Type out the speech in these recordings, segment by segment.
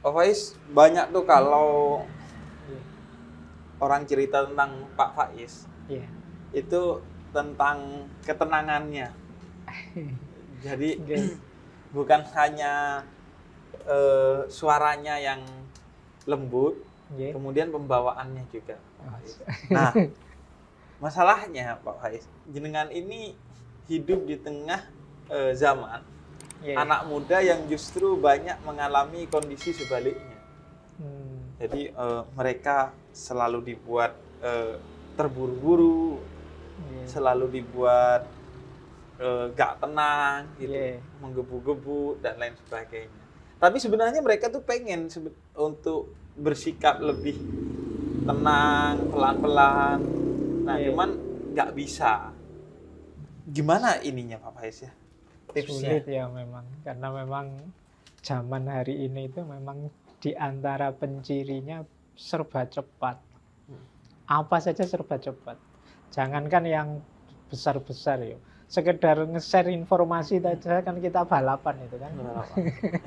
Pak Faiz, banyak tuh kalau orang cerita tentang Pak Faiz, Iya. itu tentang ketenangannya. Jadi Oke. bukan hanya suaranya yang lembut, Oke. kemudian pembawaannya juga, Pak Oh. Faiz. Nah, masalahnya Pak Faiz, jenengan ini hidup di tengah zaman Iya. anak muda yang justru banyak mengalami kondisi sebaliknya. Jadi mereka selalu dibuat terburu-buru, Iya. selalu dibuat gak tenang, gitu, Iya. menggebu-gebu dan lain sebagainya. Tapi sebenarnya mereka tuh pengen untuk bersikap lebih tenang, pelan-pelan. Nah, Iya. cuman nggak bisa. Gimana ininya Pak Faiz ya? Tipsnya? Sulit ya memang, karena memang zaman hari ini itu memang di antara pencirinya serba cepat. Apa saja serba cepat. Jangankan yang besar-besar ya. Sekedar nge-share informasi saja kan kita balapan itu kan.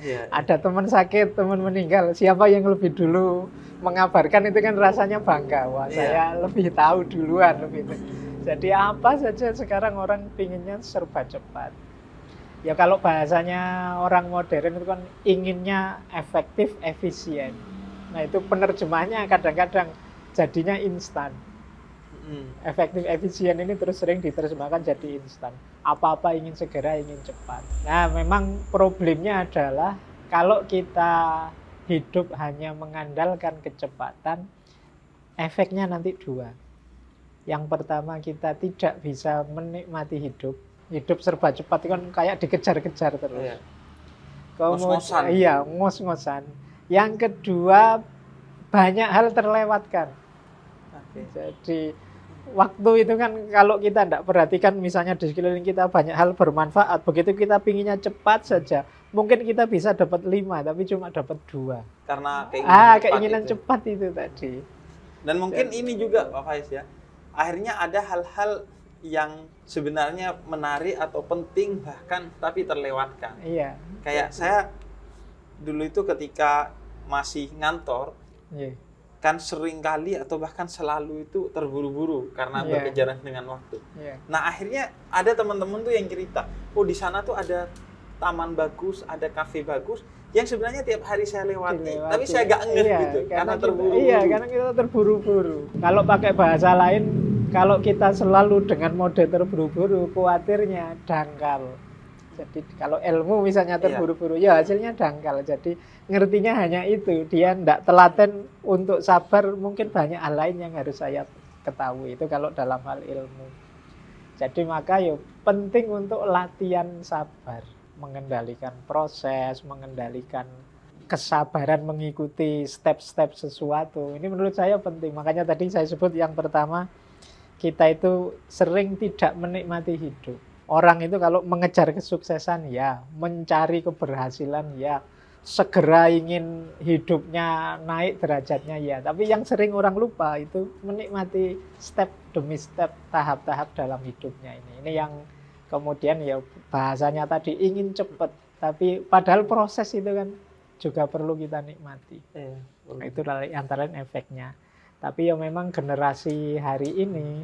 Iya. Ada teman sakit, teman meninggal, siapa yang lebih dulu mengabarkan itu kan rasanya bangga. Wah, saya lebih tahu duluan lebih. Jadi apa saja sekarang orang pinginnya serba cepat. Ya kalau bahasanya orang modern itu kan inginnya efektif, efisien. Nah itu penerjemahnya kadang-kadang jadinya instan. Efektif, efisien ini terus sering diterjemahkan jadi instan. Apa-apa ingin segera, ingin cepat. Nah memang problemnya adalah kalau kita hidup hanya mengandalkan kecepatan, efeknya nanti dua. Yang pertama kita tidak bisa menikmati hidup. Hidup serba cepat itu kan kayak dikejar-kejar terus. Iya. Ngos-ngosan. Iya, ngos-ngosan. Yang kedua, banyak hal terlewatkan. Jadi waktu itu kan kalau kita tidak perhatikan, misalnya di sekeliling kita banyak hal bermanfaat, begitu kita pinginnya cepat saja, mungkin kita bisa dapat 5, tapi cuma dapat 2. Karena keinginan cepat itu tadi. Dan mungkin ini juga Pak Faiz ya, akhirnya ada hal-hal yang sebenarnya menarik atau penting bahkan tapi terlewatkan. Iya. Kayak saya dulu itu ketika masih ngantor, kan sering kali atau bahkan selalu itu terburu-buru karena berkejaran dengan waktu. Nah akhirnya ada teman-teman tuh yang cerita, oh di sana tuh ada taman bagus, ada kafe bagus, yang sebenarnya tiap hari saya lewati. Tapi saya gak ngeh gitu, karena terburu-buru. Iya, karena kita terburu-buru. Kalau pakai bahasa lain, kalau kita selalu dengan mode terburu-buru, khawatirnya dangkal. Jadi kalau ilmu misalnya terburu-buru, ya hasilnya dangkal. Jadi ngertinya hanya itu, dia tidak telaten untuk sabar, mungkin banyak hal lain yang harus saya ketahui. Itu kalau dalam hal ilmu. Jadi maka ya penting untuk latihan sabar, mengendalikan proses, mengendalikan kesabaran mengikuti step-step sesuatu. Ini menurut saya penting. Makanya tadi saya sebut yang pertama, kita itu sering tidak menikmati hidup. Orang itu kalau mengejar kesuksesan ya, mencari keberhasilan ya, segera ingin hidupnya naik derajatnya ya. Tapi yang sering orang lupa itu menikmati step demi step, tahap-tahap dalam hidupnya ini. Ini yang kemudian ya bahasanya tadi ingin cepat, tapi padahal proses itu kan juga perlu kita nikmati. Itu antara lain efeknya. Tapi ya memang generasi hari ini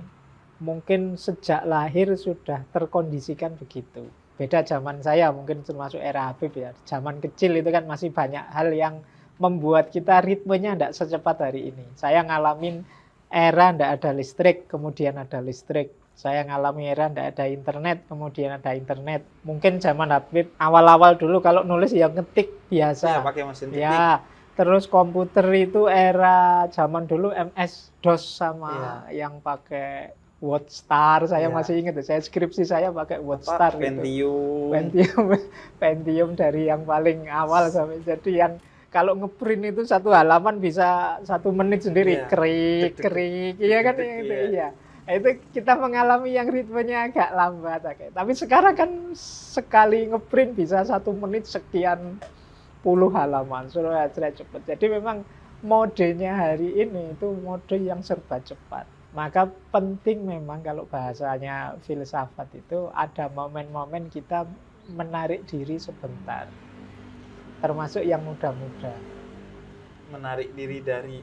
mungkin sejak lahir sudah terkondisikan begitu. Beda zaman saya, mungkin termasuk era Habib ya. Zaman kecil itu kan masih banyak hal yang membuat kita ritmenya tidak secepat hari ini. Saya ngalamin era tidak ada listrik, kemudian ada listrik. Saya ngalami era tidak ada internet, kemudian ada internet. Mungkin zaman Habib awal-awal dulu kalau nulis ya ngetik biasa. Ya, pakai mesin ketik. Ya, terus komputer itu era zaman dulu MS-DOS sama yang pakai WordStar, saya masih ingat, saya skripsi saya pakai WordStar Pentium dari yang paling awal sampai jadi yang kalau ngeprint itu satu halaman bisa 1 menit sendiri, krik, iya kan itu iya. Itu kita mengalami yang ritmenya agak lambat, tapi sekarang kan sekali ngeprint bisa 1 menit sekian puluh halaman, sudah cepat. Jadi memang modenya hari ini itu mode yang serba cepat. Maka penting memang kalau bahasanya filsafat itu ada momen-momen kita menarik diri sebentar. Termasuk yang muda-muda. menarik diri dari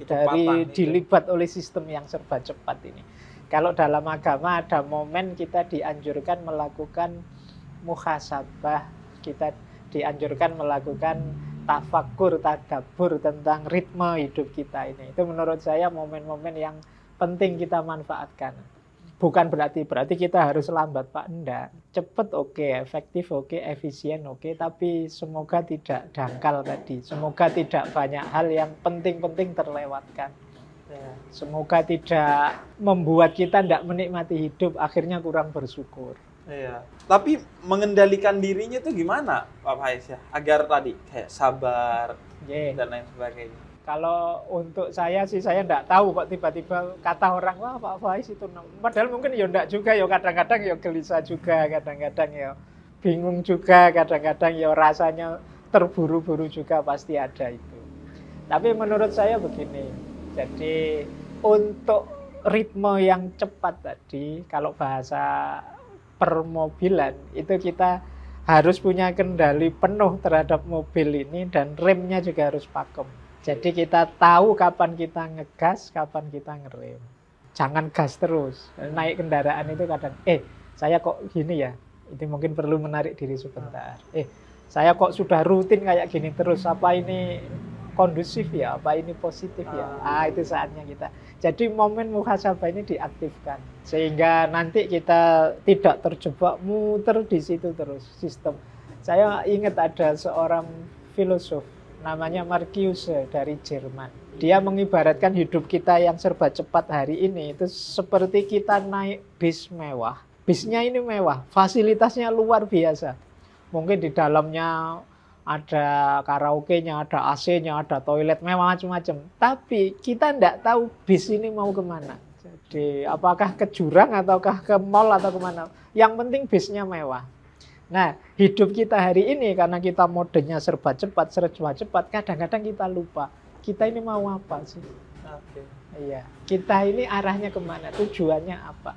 dari dilibat oleh sistem yang serba cepat ini. Kalau dalam agama ada momen kita dianjurkan melakukan muhasabah, kita dianjurkan melakukan tafakur, tadabbur tentang ritme hidup kita ini. Itu menurut saya momen-momen yang penting kita manfaatkan. Bukan berarti kita harus lambat, Pak. Enggak. Cepat oke, efektif oke, efisien oke, tapi semoga tidak dangkal tadi. Semoga tidak banyak hal yang penting-penting terlewatkan. Semoga tidak membuat kita tidak menikmati hidup, akhirnya kurang bersyukur. Iya. Tapi mengendalikan dirinya itu gimana, Pak Faiz ya? Agar tadi kayak sabar dan lain sebagainya. Kalau untuk saya sih, saya enggak tahu kok tiba-tiba kata orang, wah Pak Faiz itu. Padahal mungkin ya enggak juga, ya kadang-kadang ya gelisah juga, kadang-kadang ya bingung juga, kadang-kadang ya rasanya terburu-buru juga pasti ada itu. Tapi menurut saya begini, jadi untuk ritme yang cepat tadi, kalau bahasa permobilan, itu kita harus punya kendali penuh terhadap mobil ini dan remnya juga harus pakem. Jadi kita tahu kapan kita ngegas, kapan kita ngerem. Jangan gas terus. Naik kendaraan itu kadang, saya kok gini ya, itu mungkin perlu menarik diri sebentar. Saya kok sudah rutin kayak gini terus, apa ini kondusif ya, apa ini positif ya? Itu saatnya kita. Jadi momen muhasabah ini diaktifkan. Sehingga nanti kita tidak terjebak muter di situ terus, sistem. Saya ingat ada seorang filosof, namanya Marcuse dari Jerman. Dia mengibaratkan hidup kita yang serba cepat hari ini itu seperti kita naik bis mewah. Bisnya ini mewah, fasilitasnya luar biasa. Mungkin di dalamnya ada karaoke-nya, ada AC-nya, ada toilet mewah macam-macam. Tapi kita tidak tahu bis ini mau kemana. Jadi apakah ke jurang ataukah ke mall atau kemana. Yang penting bisnya mewah. Nah, hidup kita hari ini karena kita modenya serba cepat, kadang-kadang kita lupa. Kita ini mau apa sih? Iya, kita ini arahnya kemana? Tujuannya apa?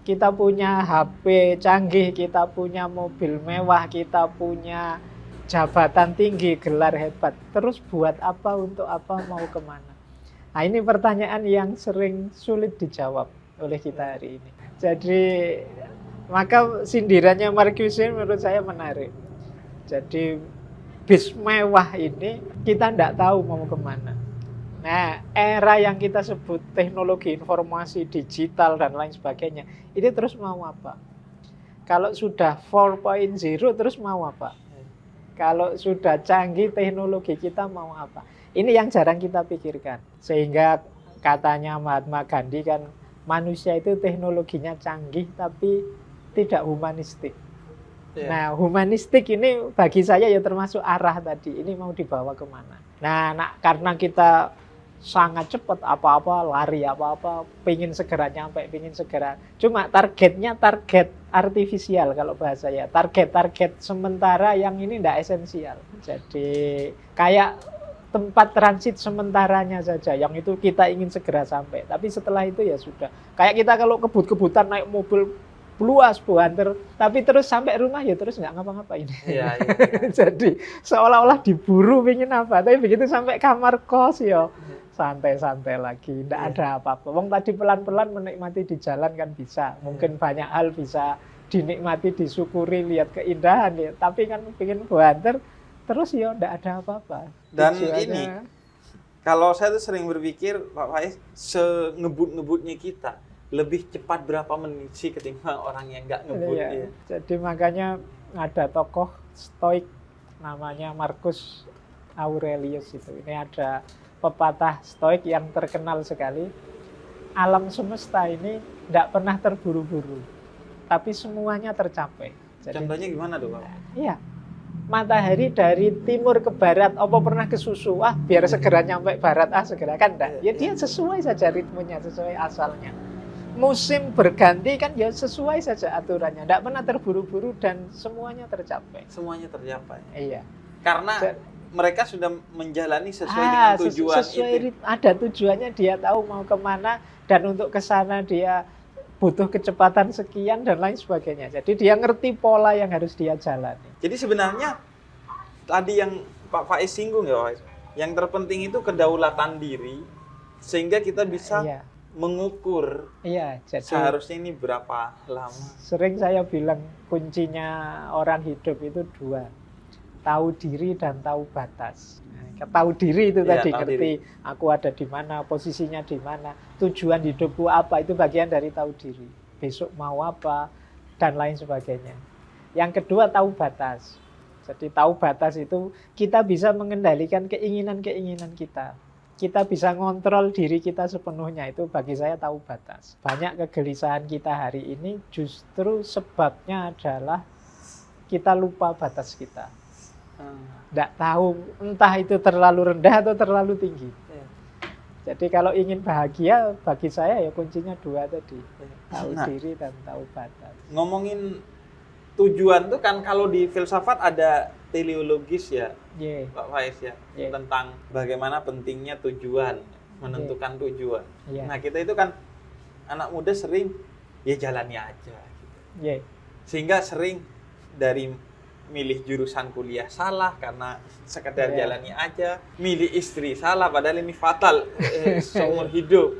Kita punya HP canggih, kita punya mobil mewah, kita punya jabatan tinggi, gelar hebat. Terus buat apa, untuk apa, mau kemana? Nah, ini pertanyaan yang sering sulit dijawab oleh kita hari ini. Jadi maka sindirannya Marcuse menurut saya menarik. Jadi bis mewah ini kita tidak tahu mau kemana. Nah, era yang kita sebut teknologi informasi digital dan lain sebagainya, ini terus mau apa? Kalau sudah 4.0 terus mau apa? Kalau sudah canggih teknologi kita mau apa? Ini yang jarang kita pikirkan. Sehingga katanya Mahatma Gandhi kan, manusia itu teknologinya canggih tapi tidak humanistik. Nah, humanistik ini bagi saya ya termasuk arah tadi. Ini mau dibawa kemana? Nah, karena kita sangat cepat, apa-apa lari, apa-apa pingin segera nyampe, pingin segera. Cuma targetnya target artifisial kalau bahasa ya. Target sementara yang ini tidak esensial. Jadi kayak tempat transit sementaranya saja, yang itu kita ingin segera sampai. Tapi setelah itu ya sudah. Kayak kita kalau kebut-kebutan naik mobil luas buanter, tapi terus sampai rumah ya terus nggak ngapa-ngapain. Iya. Jadi seolah-olah diburu pengen apa, tapi begitu sampai kamar kos ya santai-santai lagi, nggak ada apa-apa. Wong tadi pelan-pelan menikmati di jalan kan bisa, mungkin banyak hal bisa dinikmati, disyukuri, lihat keindahan ya. Tapi kan pengen buanter terus ya nggak ada apa-apa. Dan ini kalau saya tuh sering berpikir Pak Faiz, sengebut-ngebutnya kita lebih cepat berapa menit sih ketimbang orang yang nggak ngebut. Ya. Jadi makanya ada tokoh Stoik namanya Marcus Aurelius itu. Ini ada pepatah Stoik yang terkenal sekali. Alam semesta ini tidak pernah terburu-buru, tapi semuanya tercapai. Jadi, contohnya gimana tuh Pak? Iya, matahari dari timur ke barat, apa pernah ke susu? Biar segera nyampe barat, segera kan enggak. Ya dia sesuai saja ritmenya, sesuai asalnya. Musim berganti kan ya sesuai saja aturannya, tidak pernah terburu-buru dan semuanya tercapai. Semuanya tercapai. Iya. Karena mereka sudah menjalani sesuai dengan tujuan itu. Ada tujuannya, dia tahu mau kemana dan untuk ke sana dia butuh kecepatan sekian dan lain sebagainya. Jadi dia ngerti pola yang harus dia jalani. Jadi sebenarnya tadi yang Pak Faiz singgung ya, Yang terpenting itu kedaulatan diri, sehingga kita bisa mengukur jadi seharusnya ini berapa lama. Sering saya bilang kuncinya orang hidup itu 2, tahu diri dan tahu batas. Tahu diri itu tadi, ngerti aku ada di mana, posisinya di mana, tujuan hidupku apa, itu bagian dari tahu diri. Besok mau apa, dan lain sebagainya. Yang kedua, tahu batas. Jadi tahu batas itu kita bisa mengendalikan keinginan-keinginan kita. Kita bisa ngontrol diri kita sepenuhnya, itu bagi saya tahu batas. Banyak kegelisahan kita hari ini justru sebabnya adalah kita lupa batas kita. Nggak tahu entah itu terlalu rendah atau terlalu tinggi. Jadi kalau ingin bahagia, bagi saya ya kuncinya 2 tadi. Tahu diri dan tahu batas. Ngomongin tujuan tuh kan kalau di filsafat ada teleologis ya, Pak Faiz ya, tentang bagaimana pentingnya tujuan, menentukan tujuan. Nah kita itu kan anak muda sering ya jalani aja gitu. Sehingga sering dari milih jurusan kuliah salah karena sekedar jalani aja, milih istri salah padahal ini fatal seumur hidup.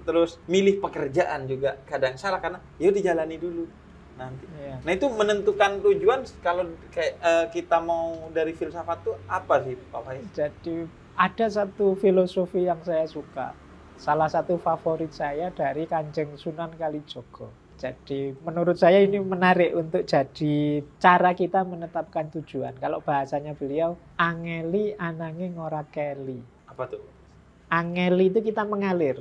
Terus milih pekerjaan juga kadang salah karena ya dijalani dulu nanti. Nah itu menentukan tujuan kalau kayak kita mau dari filsafat tuh apa sih Pak Faiz? Jadi ada satu filosofi yang saya suka, salah satu favorit saya dari Kanjeng Sunan Kalijogo. Jadi menurut saya ini menarik untuk jadi cara kita menetapkan tujuan. Kalau bahasanya beliau, angeli ananging ora keli. Apa tuh? Angeli itu kita mengalir,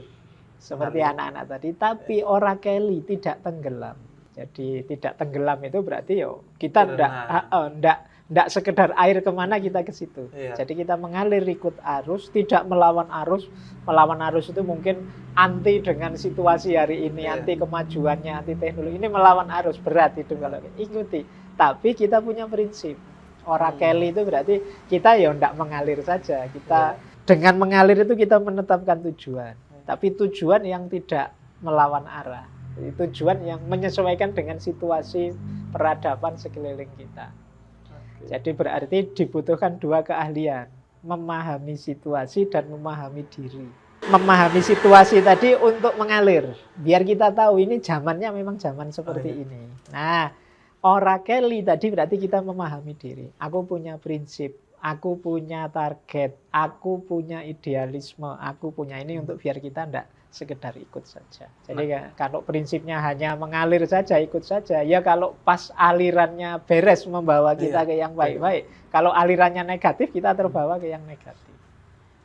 seperti anak-anak tadi, tapi ora keli, tidak tenggelam. Jadi tidak tenggelam itu berarti kita tidak sekedar air kemana kita ke situ. Jadi kita mengalir ikut arus, tidak melawan arus. Melawan arus itu mungkin anti dengan situasi hari ini, anti kemajuannya, anti teknologi. Ini melawan arus, berat itu kalau ikuti. Tapi kita punya prinsip. Ora keli itu berarti kita tidak mengalir saja. Kita dengan mengalir itu kita menetapkan tujuan. Tapi tujuan yang tidak melawan arah. Tujuan yang menyesuaikan dengan situasi peradaban sekeliling kita. Jadi berarti dibutuhkan 2 keahlian, memahami situasi dan memahami diri. Memahami situasi tadi untuk mengalir, biar kita tahu ini zamannya memang zaman seperti ini. Nah, ora keli tadi berarti kita memahami diri. Aku punya prinsip, aku punya target, aku punya idealisme, aku punya ini untuk biar kita enggak sekedar ikut saja. Jadi kalau prinsipnya hanya mengalir saja, ikut saja, ya kalau pas alirannya beres membawa kita ke yang baik-baik. Kalau alirannya negatif, kita terbawa ke yang negatif.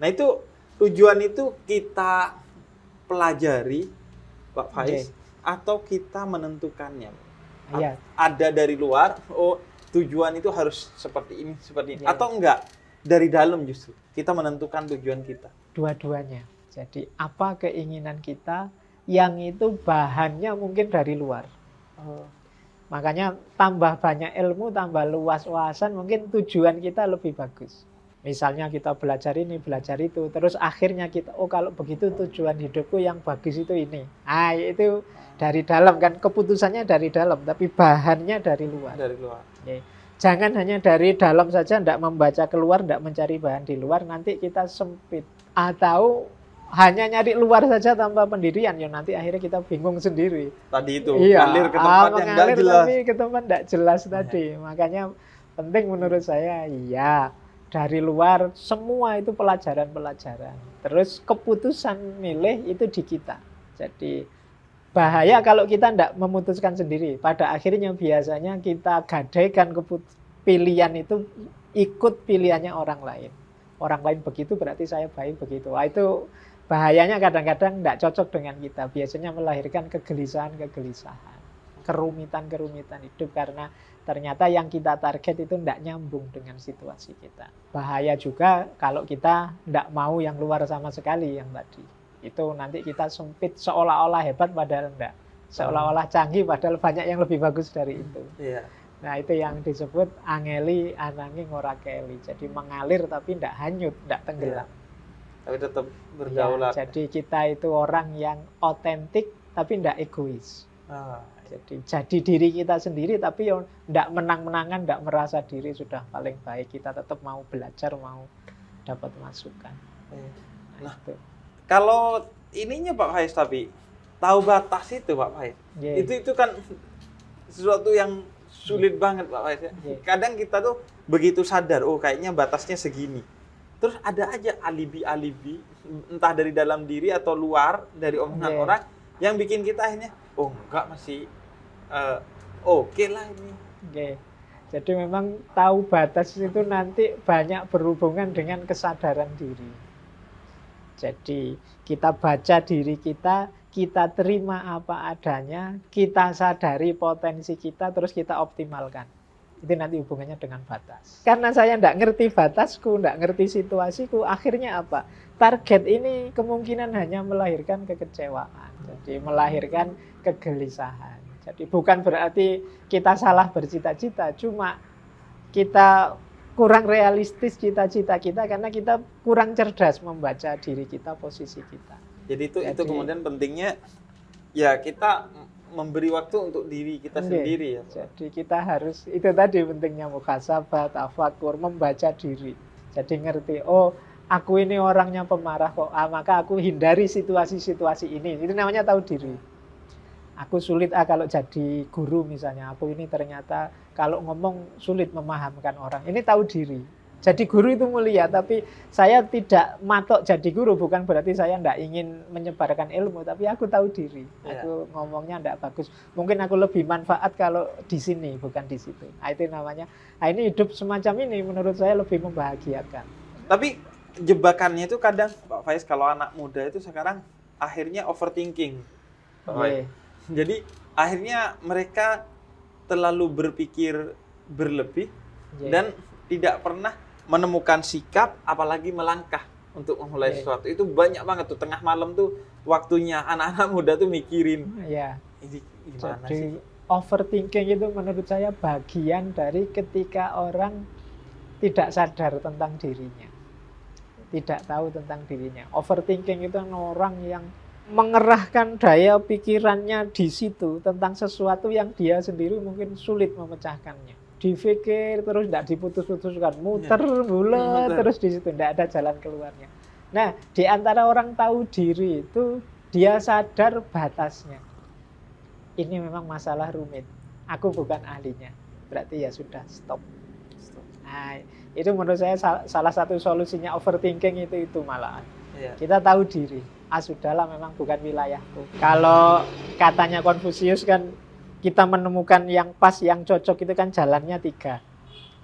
Nah itu tujuan itu kita pelajari, Pak Faiz, atau kita menentukannya? Ada dari luar, tujuan itu harus seperti ini, atau enggak? Dari dalam justru, kita menentukan tujuan kita. Dua-duanya. Jadi apa keinginan kita yang itu bahannya mungkin dari luar. Makanya tambah banyak ilmu, tambah luas wawasan, mungkin tujuan kita lebih bagus. Misalnya kita belajar ini, belajar itu, terus akhirnya kita, kalau begitu tujuan hidupku yang bagus itu ini. Itu dari dalam kan, keputusannya dari dalam, tapi bahannya dari luar. Dari luar. Jangan hanya dari dalam saja, tidak membaca keluar, tidak mencari bahan di luar, nanti kita sempit. Atau hanya nyari luar saja tanpa pendirian, nanti akhirnya kita bingung sendiri. Tadi itu, mengalir ke tempat yang nggak jelas. Tapi ke tempat nggak jelas tadi. Makanya penting menurut saya, dari luar semua itu pelajaran-pelajaran. Terus keputusan milih itu di kita. Jadi bahaya kalau kita tidak memutuskan sendiri. Pada akhirnya biasanya kita gadaikan pilihan itu ikut pilihannya orang lain. Orang lain begitu berarti saya baik begitu. Itu bahayanya kadang-kadang tidak cocok dengan kita. Biasanya melahirkan kegelisahan-kegelisahan, kerumitan-kerumitan hidup karena ternyata yang kita target itu tidak nyambung dengan situasi kita. Bahaya juga kalau kita tidak mau yang luar sama sekali yang tadi. Itu nanti kita sempit seolah-olah hebat padahal enggak. Seolah-olah canggih padahal banyak yang lebih bagus dari itu. Nah itu yang disebut angeli ananging ora keli. Jadi mengalir tapi tidak hanyut, tidak tenggelam. Tapi tetap berdaulat. Jadi kita itu orang yang otentik tapi tidak egois. Jadi diri kita sendiri tapi tidak menang-menangan, tidak merasa diri sudah paling baik. Kita tetap mau belajar, mau dapat masukan. Nah, kalau ininya Pak Faiz, tapi tahu batas itu Pak Faiz, itu kan sesuatu yang sulit banget Pak Faiz ya. Kadang kita tuh begitu sadar, oh kayaknya batasnya segini. Terus ada aja alibi-alibi, entah dari dalam diri atau luar, dari omongan orang, yang bikin kita akhirnya, oh enggak, masih oke lah ini. Jadi memang tahu batas itu nanti banyak berhubungan dengan kesadaran diri. Jadi kita baca diri kita terima apa adanya, kita sadari potensi kita, terus kita optimalkan. Itu nanti hubungannya dengan batas. Karena saya tidak ngerti batasku, tidak ngerti situasiku, akhirnya apa? Target ini kemungkinan hanya melahirkan kekecewaan. Jadi melahirkan kegelisahan. Jadi bukan berarti kita salah bercita-cita, cuma kita kurang realistis cita-cita kita karena kita kurang cerdas membaca diri kita, posisi kita. Jadi itu kemudian pentingnya ya kita memberi waktu untuk diri kita sendiri ya. Jadi kita harus, itu tadi pentingnya muhasabah, tafakur, membaca diri. Jadi ngerti, oh aku ini orangnya pemarah kok, maka aku hindari situasi-situasi ini. Itu namanya tahu diri. Aku sulit kalau jadi guru misalnya, aku ini ternyata kalau ngomong sulit memahamkan orang. Ini tahu diri. Jadi guru itu mulia, tapi saya tidak matok jadi guru, bukan berarti saya tidak ingin menyebarkan ilmu, tapi aku tahu diri. Aku ngomongnya tidak bagus. Mungkin aku lebih manfaat kalau di sini, bukan di situ. Itu namanya, ini hidup semacam ini menurut saya lebih membahagiakan. Tapi jebakannya itu kadang, Pak Faiz, kalau anak muda itu sekarang akhirnya overthinking. Jadi akhirnya mereka terlalu berpikir berlebih dan tidak pernah menemukan sikap, apalagi melangkah untuk memulai sesuatu. Itu banyak banget tuh, tengah malam tuh waktunya anak-anak muda tuh mikirin. Ini gimana sih? Overthinking itu menurut saya bagian dari ketika orang tidak sadar tentang dirinya. Tidak tahu tentang dirinya. Overthinking itu orang yang mengerahkan daya pikirannya di situ tentang sesuatu yang dia sendiri mungkin sulit memecahkannya. Dipikir terus tidak diputus-putuskan, muter bulat terus di situ, tidak ada jalan keluarnya. Nah, di antara orang tahu diri itu dia sadar batasnya. Ini memang masalah rumit. Aku bukan ahlinya. Berarti ya sudah stop. Nah, itu menurut saya salah satu solusinya overthinking itu malahan. Kita tahu diri. Sudahlah, memang bukan wilayahku. Kalau katanya Konfusius kan, kita menemukan yang pas, yang cocok itu kan jalannya 3.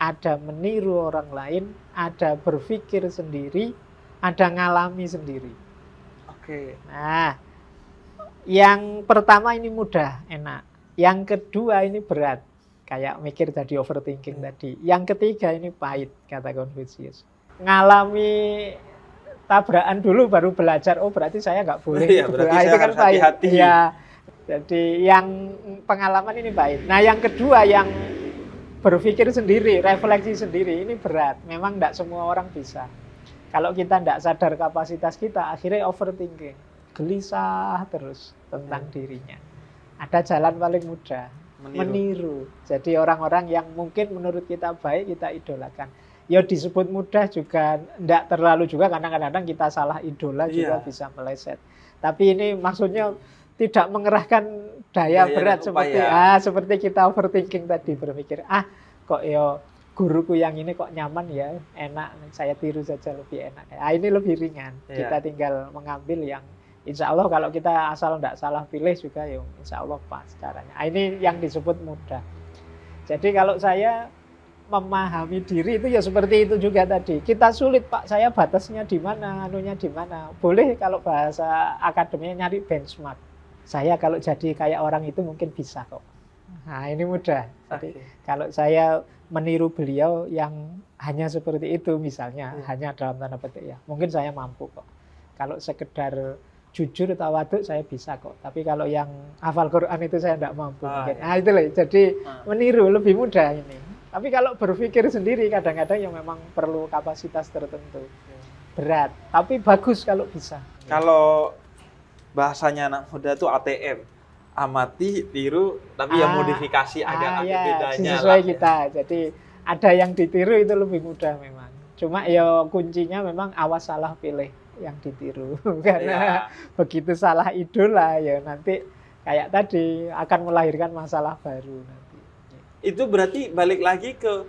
Ada meniru orang lain, ada berpikir sendiri, ada ngalami sendiri. Nah, yang pertama ini mudah, enak. Yang kedua ini berat, kayak mikir tadi, overthinking tadi. Yang ketiga ini pahit, kata Konfusius. Ngalami tabrakan dulu baru belajar, oh berarti saya nggak boleh. Berarti saya itu kan harus hati-hati. Jadi yang pengalaman ini baik. Nah yang kedua yang berpikir sendiri, refleksi sendiri, ini berat. Memang tidak semua orang bisa. Kalau kita tidak sadar kapasitas kita, akhirnya overthinking, gelisah terus tentang dirinya. Ada jalan paling mudah, meniru. Jadi orang-orang yang mungkin menurut kita baik, kita idolakan. Ya disebut mudah juga, tidak terlalu juga, karena kadang-kadang kita salah idola juga bisa meleset. Tapi ini maksudnya tidak mengerahkan daya berat seperti kita overthinking tadi, berpikir kok ya guruku yang ini kok nyaman ya, enak, saya tiru saja lebih enak. Ini lebih ringan. Kita tinggal mengambil yang insya Allah kalau kita asal tidak salah pilih juga ya insya Allah pas caranya. Ini yang disebut mudah. Jadi kalau saya memahami diri itu ya seperti itu juga tadi. Kita sulit, Pak, saya batasnya di mana, anunya di mana. Boleh kalau bahasa akademinya nyari benchmark. Saya kalau jadi kayak orang itu mungkin bisa kok. Nah, ini mudah. Jadi kalau saya meniru beliau yang hanya seperti itu misalnya, hanya dalam tanda petik ya, mungkin saya mampu kok. Kalau sekedar jujur tawaduk saya bisa kok. Tapi kalau yang hafal Quran itu saya tidak mampu mungkin. Nah, itu loh. Jadi meniru lebih mudah ini. Tapi kalau berpikir sendiri kadang-kadang yang memang perlu kapasitas tertentu. Berat, tapi bagus kalau bisa. Kalau bahasanya anak muda itu ATM. Amati, tiru, tapi yang modifikasi agak bedanya. Sesuai kita. Jadi ada yang ditiru itu lebih mudah memang. Cuma ya kuncinya memang awas salah pilih yang ditiru. Karena begitu salah idola ya nanti kayak tadi akan melahirkan masalah baru nanti. Itu berarti balik lagi ke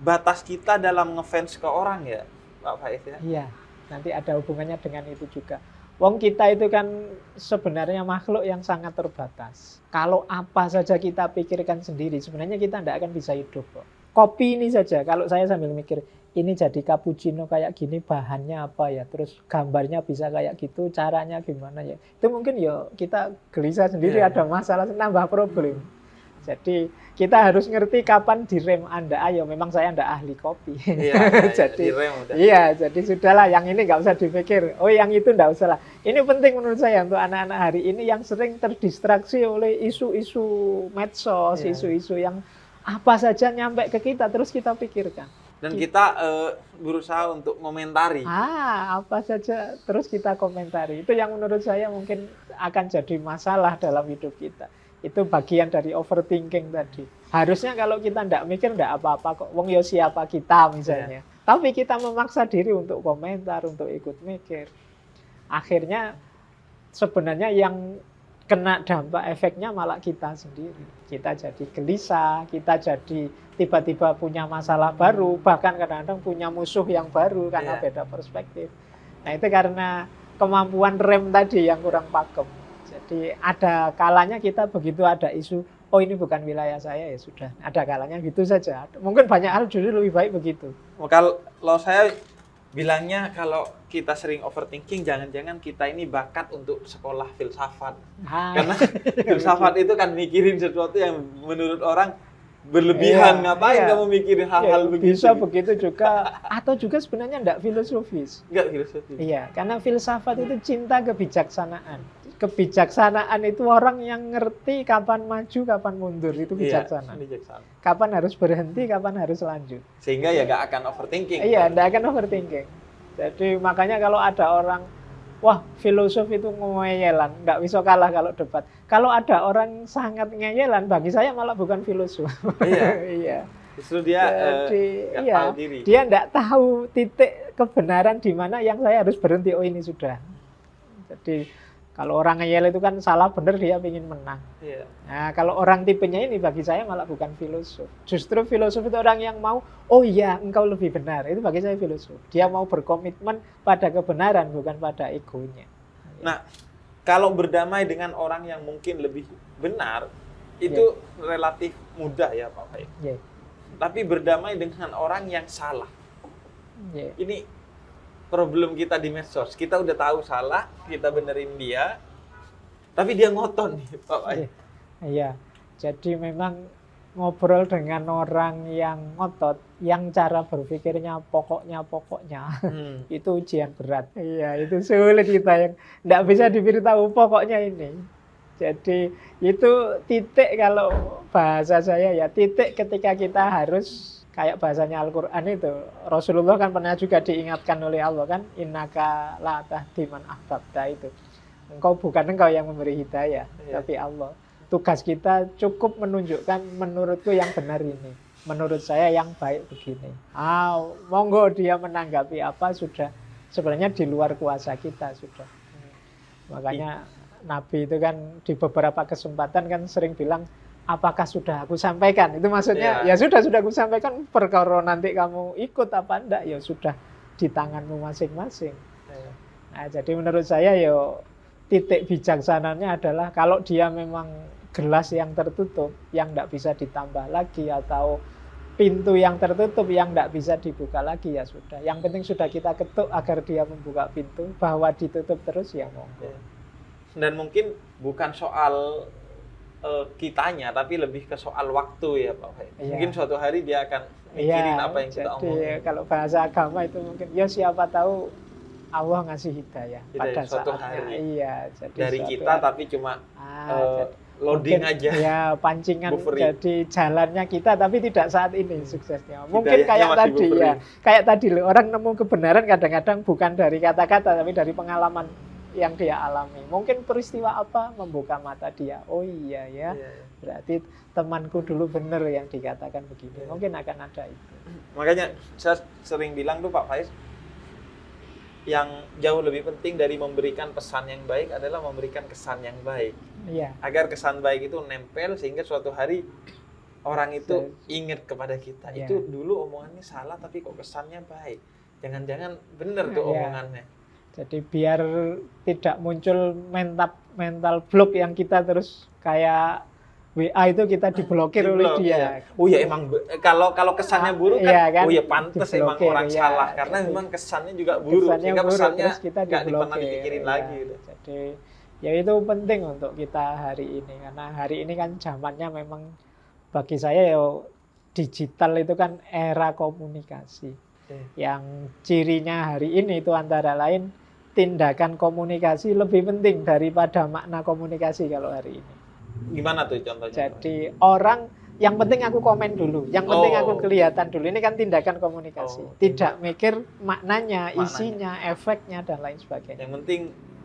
batas kita dalam ngefans ke orang ya, Pak Faiz ya? Iya, nanti ada hubungannya dengan itu juga. Wong kita itu kan sebenarnya makhluk yang sangat terbatas. Kalau apa saja kita pikirkan sendiri, sebenarnya kita tidak akan bisa hidup kok. Kopi ini saja, kalau saya sambil mikir, ini jadi cappuccino kayak gini, bahannya apa ya, terus gambarnya bisa kayak gitu, caranya gimana ya. Itu mungkin ya kita gelisah sendiri, ada masalah, nambah problem. Jadi kita harus ngerti kapan direm Anda. Ayo, memang saya tidak ahli kopi. Jadi direm udah. Iya, jadi sudahlah, yang ini nggak usah dipikir. Oh, yang itu nggak usah lah. Ini penting menurut saya untuk anak-anak hari ini yang sering terdistraksi oleh isu-isu medsos, isu-isu yang apa saja nyampe ke kita terus kita pikirkan. Dan kita berusaha untuk komentari. Apa saja terus kita komentari. Itu yang menurut saya mungkin akan jadi masalah dalam hidup kita. Itu bagian dari overthinking tadi. Harusnya kalau kita tidak mikir tidak apa-apa kok. Wong yo siapa kita misalnya. Tapi kita memaksa diri untuk komentar, untuk ikut mikir. Akhirnya sebenarnya yang kena dampak efeknya malah kita sendiri. Kita jadi gelisah, kita jadi tiba-tiba punya masalah baru, bahkan kadang-kadang punya musuh yang baru karena beda perspektif. Nah itu karena kemampuan rem tadi yang kurang pakem. Jadi ada kalanya kita begitu ada isu, oh ini bukan wilayah saya, ya sudah. Ada kalanya gitu saja. Mungkin banyak hal justru lebih baik begitu. Kalau saya bilangnya kalau kita sering overthinking, jangan-jangan kita ini bakat untuk sekolah filsafat. Karena filsafat itu kan mikirin sesuatu yang menurut orang berlebihan. Ngapain kamu mikirin hal-hal begitu? Bisa begitu juga. Atau juga sebenarnya enggak filosofis. Enggak filosofis. Iya, karena filsafat itu cinta kebijaksanaan. Kebijaksanaan itu orang yang ngerti kapan maju, kapan mundur. Itu bijaksana. Kapan harus berhenti, kapan harus lanjut. Sehingga ya nggak akan overthinking. Iya, nggak akan overthinking. Jadi makanya kalau ada orang, wah filosof itu ngeyelan, nggak bisa kalah kalau debat. Kalau ada orang sangat ngeyelan, bagi saya malah bukan filosof. Iya. Justru dia nggak tahu diri. Dia nggak tahu titik kebenaran di mana yang saya harus berhenti. Oh ini sudah. Jadi kalau orang ngeyel itu kan salah benar dia ingin menang. Nah kalau orang tipenya ini bagi saya malah bukan filosof. Justru filosof itu orang yang mau, oh iya engkau lebih benar. Itu bagi saya filosof. Dia mau berkomitmen pada kebenaran bukan pada egonya. Nah kalau berdamai dengan orang yang mungkin lebih benar itu relatif mudah ya Pak Faiz. Tapi berdamai dengan orang yang salah. Ini problem kita di medsos, kita udah tahu salah, kita benerin dia, tapi dia ngotot nih, Pak Faiz. Iya, jadi memang ngobrol dengan orang yang ngotot, yang cara berpikirnya pokoknya, itu ujian berat. Iya, itu sulit kita yang nggak bisa diberitahu pokoknya ini. Jadi itu titik kalau bahasa saya ya, titik ketika kita harus kayak bahasanya Al-Quran itu, Rasulullah kan pernah juga diingatkan oleh Allah kan, innaka la tahdi man ahbabta itu. Bukan engkau yang memberi hidayah, tapi Allah. Tugas kita cukup menunjukkan menurutku yang benar ini. Menurut saya yang baik begini. Monggo dia menanggapi apa sudah sebenarnya di luar kuasa kita sudah. Makanya Nabi itu kan di beberapa kesempatan kan sering bilang, apakah sudah aku sampaikan? Itu maksudnya ya sudah aku sampaikan, perkara nanti kamu ikut apa enggak ya sudah di tanganmu masing-masing. Nah, jadi menurut saya ya titik bijaksananya adalah kalau dia memang gelas yang tertutup yang enggak bisa ditambah lagi atau pintu yang tertutup yang enggak bisa dibuka lagi ya sudah. Yang penting sudah kita ketuk agar dia membuka pintu, bahwa ditutup terus ya monggo. Dan mungkin bukan soal kitanya, tapi lebih ke soal waktu ya Pak Faiz. Mungkin suatu hari dia akan mikirin apa yang kita omongin. Jadi kalau bahasa agama itu mungkin ya siapa tahu Allah ngasih hidayah pada suatu saatnya. Hari. Jadi dari kita hari. Tapi cuma loading mungkin, aja. Ya pancingan buffering. Jadi jalannya kita tapi tidak saat ini suksesnya. Mungkin kayak tadi buffering. Kayak tadi loh, orang nemu kebenaran kadang-kadang bukan dari kata-kata tapi dari pengalaman yang dia alami. Mungkin peristiwa apa membuka mata dia. Oh iya ya, berarti temanku dulu benar yang dikatakan begini. Mungkin akan ada itu. Makanya saya sering bilang tuh Pak Faiz, yang jauh lebih penting dari memberikan pesan yang baik adalah memberikan kesan yang baik. Iya. Agar kesan baik itu nempel sehingga suatu hari orang itu ingat kepada kita. Itu dulu omongannya salah tapi kok kesannya baik. Jangan-jangan benar tuh omongannya. Jadi biar tidak muncul mental block yang kita terus kayak WA itu kita diblokir oleh dia. Oh ya emang kalau kesannya buruk kan, oh ya pantas emang orang salah karena memang kesannya juga buruk sehingga pesannya nggak pernah dipikirin lagi. Gitu. Jadi ya itu penting untuk kita hari ini karena hari ini kan zamannya memang bagi saya ya digital itu kan era komunikasi. Yang cirinya hari ini itu antara lain tindakan komunikasi lebih penting daripada makna komunikasi kalau hari ini. Gimana tuh contohnya? Jadi orang yang penting aku komen dulu, yang penting aku kelihatan dulu. Ini kan tindakan komunikasi. Tidak mikir maknanya, isinya, efeknya dan lain sebagainya. Yang penting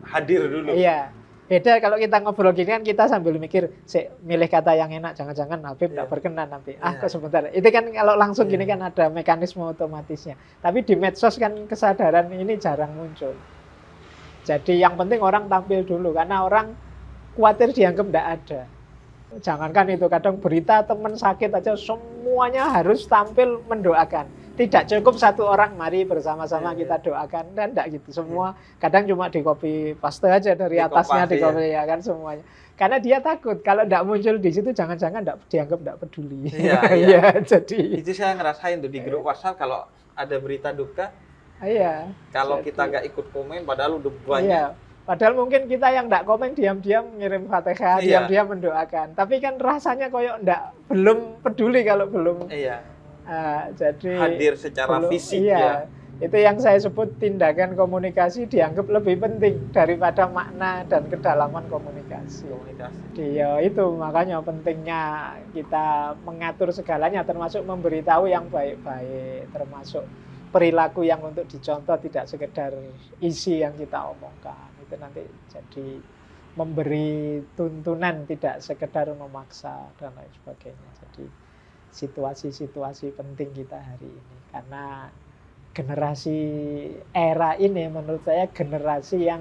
hadir dulu. Iya. Beda kalau kita ngobrol gini kan kita sambil mikir, milih kata yang enak, jangan-jangan Habib tidak berkenan nanti. Kok sebentar. Itu kan kalau langsung gini kan ada mekanisme otomatisnya. Tapi di medsos kan kesadaran ini jarang muncul. Jadi yang penting orang tampil dulu karena orang khawatir dianggap tidak ada. Jangankan itu, kadang berita teman sakit aja semuanya harus tampil mendoakan. Tidak cukup satu orang, mari bersama-sama kita doakan. Dan tidak gitu, semua kadang cuma di copy paste aja dari atasnya di copy ya kan semuanya. Karena dia takut kalau tidak muncul di situ jangan-jangan dianggap tidak peduli. Iya. Jadi itu saya ngerasain tuh di grup WhatsApp kalau ada berita duka. Iya. Kalau kita nggak ikut komen padahal udah banyak. Iya. Padahal mungkin kita yang tidak komen diam-diam ngirim Fatihah, diam-diam mendoakan. Tapi kan rasanya koyok belum peduli kalau belum. Iya. Jadi hadir secara fisik ya. Itu yang saya sebut tindakan komunikasi dianggap lebih penting daripada makna dan kedalaman komunikasi. Ya itu makanya pentingnya kita mengatur segalanya termasuk memberitahu yang baik-baik, termasuk perilaku yang untuk dicontoh tidak sekedar isi yang kita omongkan. Itu nanti jadi memberi tuntunan tidak sekedar memaksa dan lain sebagainya. Jadi situasi-situasi penting kita hari ini karena generasi era ini menurut saya generasi yang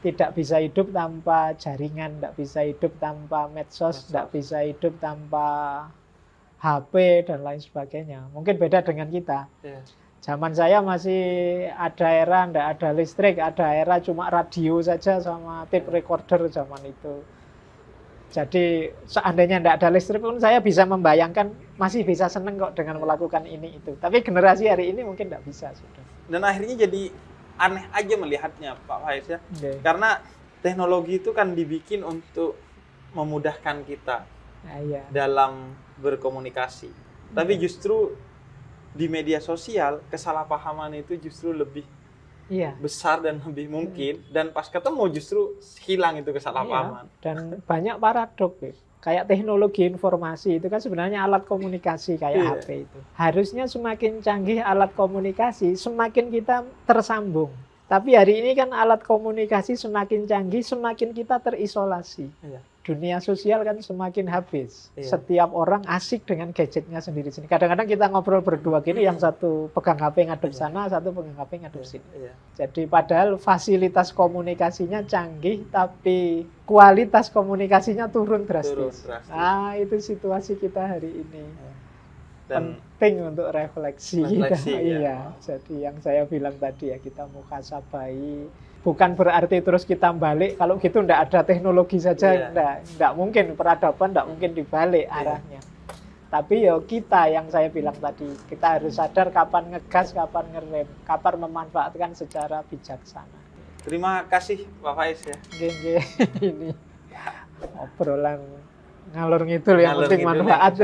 tidak bisa hidup tanpa jaringan, tidak bisa hidup tanpa medsos, tidak bisa hidup tanpa HP dan lain sebagainya. Mungkin beda dengan kita. Zaman saya masih ada era tidak ada listrik, ada era cuma radio saja sama tape recorder zaman itu. Jadi seandainya tidak ada listrik pun saya bisa membayangkan masih bisa seneng kok dengan melakukan ini itu. Tapi generasi hari ini mungkin tidak bisa sudah. Dan akhirnya jadi aneh aja melihatnya Pak Faiz ya. Karena teknologi itu kan dibikin untuk memudahkan kita dalam berkomunikasi. Tapi justru di media sosial kesalahpahaman itu justru lebih besar dan lebih mungkin dan pas ketemu justru hilang itu kesalahpahaman. Dan banyak paradok kayak teknologi informasi itu kan sebenarnya alat komunikasi kayak HP itu. Harusnya semakin canggih alat komunikasi semakin kita tersambung. Tapi hari ini kan alat komunikasi semakin canggih semakin kita terisolasi. Dunia sosial kan semakin habis. Setiap orang asik dengan gadgetnya sendiri-sendiri. Kadang-kadang kita ngobrol berdua gini, yang satu pegang HP ngadep sana, satu pegang HP ngadep sini. Jadi padahal fasilitas komunikasinya canggih, tapi kualitas komunikasinya turun drastis. Nah, itu situasi kita hari ini. Dan penting untuk refleksi kita. Jadi yang saya bilang tadi ya, kita muhasabah. Bukan berarti terus kita balik, kalau gitu enggak ada teknologi saja, enggak mungkin peradaban, enggak mungkin dibalik arahnya. Tapi ya kita yang saya bilang tadi, kita harus sadar kapan ngegas, kapan ngerem, kapan memanfaatkan secara bijaksana. Terima kasih Pak Faiz ya. Ini obrolan ngalur ngidul yang penting manfaat.